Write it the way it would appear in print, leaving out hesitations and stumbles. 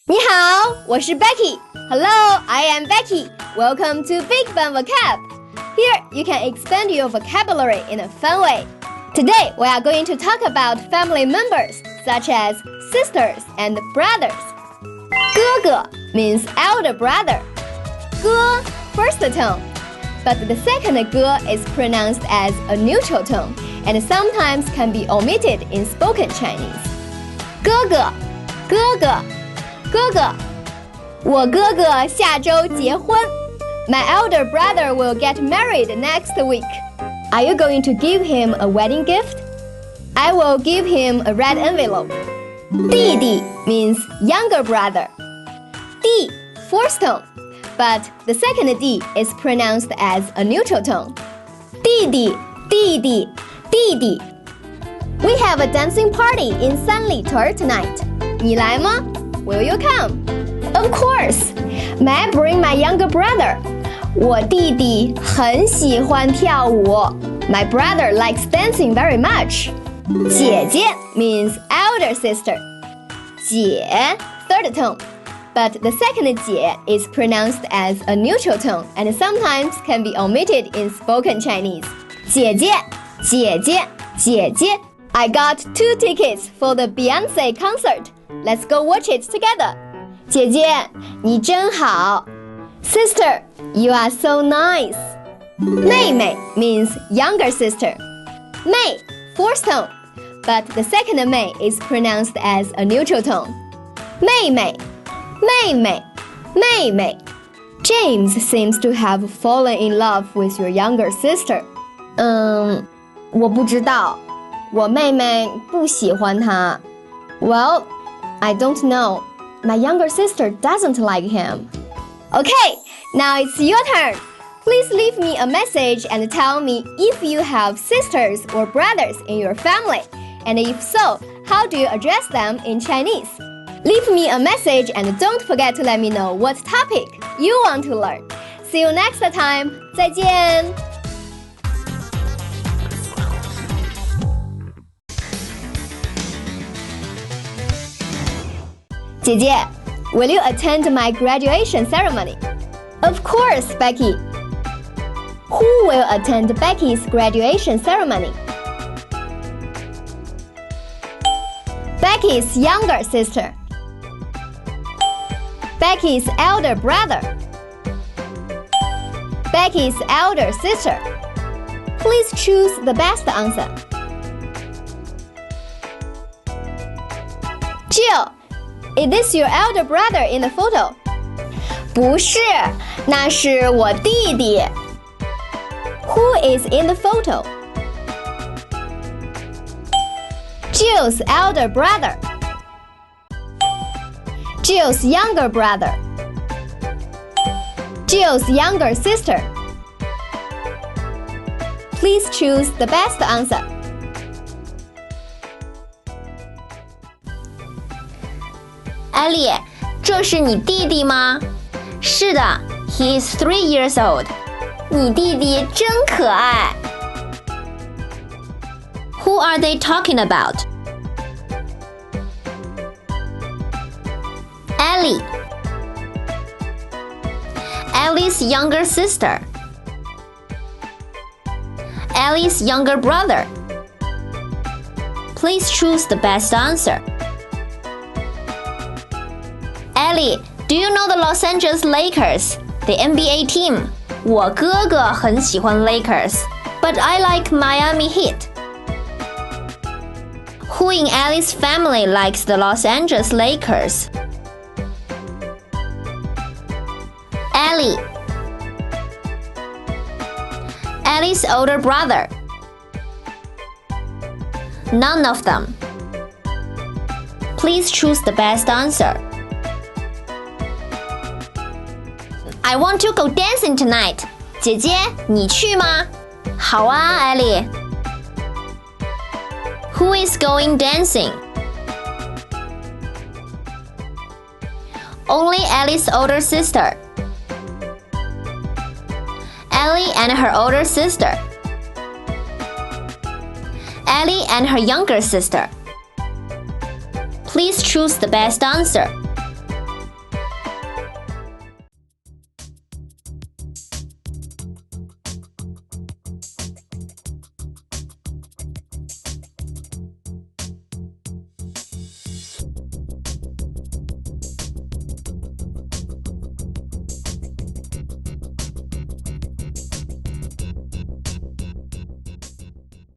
你好，我是 Becky. Hello, I am Becky. Welcome to Big Fun Vocab. Here, you can expand your vocabulary in a fun way. Today, we are going to talk about family members, such as sisters and brothers. 哥哥 means elder brother. 哥 first tone, but the second 哥 is pronounced as a neutral tone and sometimes can be omitted in spoken Chinese. 哥哥，哥哥。哥哥，我哥哥下周结婚。My elder brother will get married next week. Are you going to give him a wedding gift? I will give him a red envelope. 弟弟 means younger brother. 弟 fourth tone, but the second D is pronounced as a neutral tone. 弟弟，弟弟，弟弟。We have a dancing party in Sanlitur tonight. 你来吗？Will you come? Of course. May I bring my younger brother? 我弟弟很喜欢跳舞。My brother likes dancing very much. 姐姐 means elder sister. 姐 third tone, but the second 姐 is pronounced as a neutral tone and sometimes can be omitted in spoken Chinese. 姐姐，姐姐，姐姐。I got 2 tickets for the Beyonce concert. Let's go watch it together. 姐姐，你真好。Sister, you are so nice. 妹妹 means younger sister. 妹 fourth tone, but the second 妹 is pronounced as a neutral tone. 妹妹，妹妹，妹妹。James seems to have fallen in love with your younger sister. 我不知道，我妹妹不喜欢他。Well, I don't know. My younger sister doesn't like him. Okay, now it's your turn. Please leave me a message and tell me if you have sisters or brothers in your family. And if so, how do you address them in Chinese? Leave me a message and don't forget to let me know what topic you want to learn. See you next time. 再见。姐姐 will you attend my graduation ceremony? Of course, Becky. Who will attend Becky's graduation ceremony? Becky's younger sister. Becky's elder brother. Becky's elder sister. Please choose the best answer. Jill, is this your elder brother in the photo? 不是，那是我弟弟。Who is in the photo? Jill's elder brother. Jill's younger brother. Jill's younger sister. Please choose the best answer. Ellie, 这是你弟弟吗？是的 ，He is 3 years old. 你弟弟真可爱。Who are they talking about? Ellie. Ellie's younger sister. Ellie's younger brother. Please choose the best answer. Ellie, do you know the Los Angeles Lakers, the NBA team? 我哥哥很喜欢 Lakers, but I like Miami Heat. Who in Ellie's family likes the Los Angeles Lakers? Ellie. Ellie's older brother. None of them. Please choose the best answer. I want to go dancing tonight. 姐姐，你去吗？好啊 Ellie. Who is going dancing? Only Ellie's older sister. Ellie and her older sister. Ellie and her younger sister. Please choose the best answer.